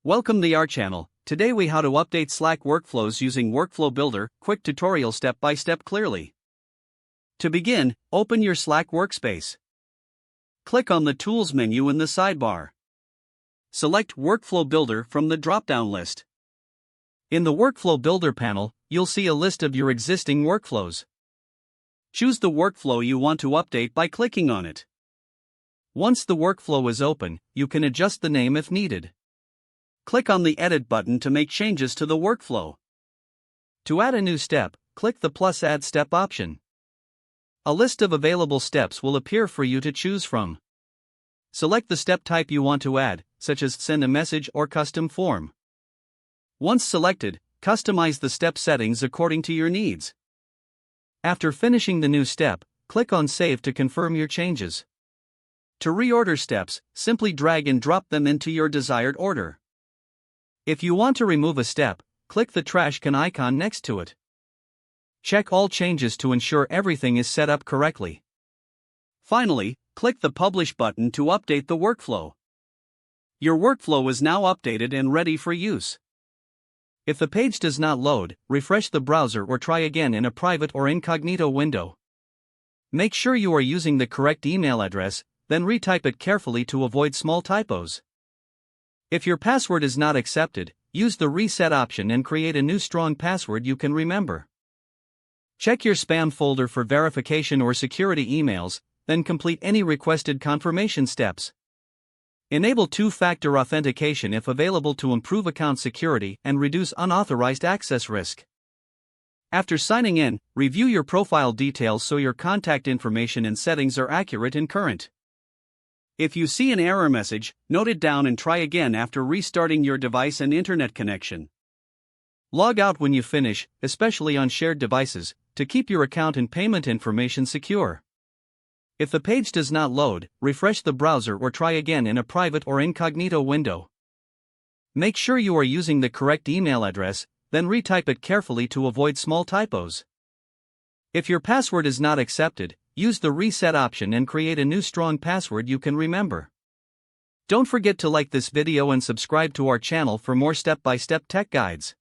Welcome to our channel. Today we how to update Slack workflows using Workflow Builder, quick tutorial step by step clearly. To begin, open your Slack workspace. Click on the Tools menu in the sidebar. Select Workflow Builder from the drop-down list. In the Workflow Builder panel, you'll see a list of your existing workflows. Choose the workflow you want to update by clicking on it. Once the workflow is open, you can adjust the name if needed. Click on the Edit button to make changes to the workflow. To add a new step, click the plus Add Step option. A list of available steps will appear for you to choose from. Select the step type you want to add, such as send a message or custom form. Once selected, customize the step settings according to your needs. After finishing the new step, click on Save to confirm your changes. To reorder steps, simply drag and drop them into your desired order. If you want to remove a step, click the trash can icon next to it. Check all changes to ensure everything is set up correctly. Finally, click the Publish button to update the workflow. Your workflow is now updated and ready for use. If the page does not load, refresh the browser or try again in a private or incognito window. Make sure you are using the correct email address, then retype it carefully to avoid small typos. If your password is not accepted, use the Reset option and create a new strong password you can remember. Check your spam folder for verification or security emails, then complete any requested confirmation steps. Enable two-factor authentication if available to improve account security and reduce unauthorized access risk. After signing in, review your profile details so your contact information and settings are accurate and current. If you see an error message, note it down and try again after restarting your device and internet connection. Log out when you finish, especially on shared devices, to keep your account and payment information secure. If the page does not load, refresh the browser or try again in a private or incognito window. Make sure you are using the correct email address, then retype it carefully to avoid small typos. If your password is not accepted, use the Reset option and create a new strong password you can remember. Don't forget to like this video and subscribe to our channel for more step-by-step tech guides.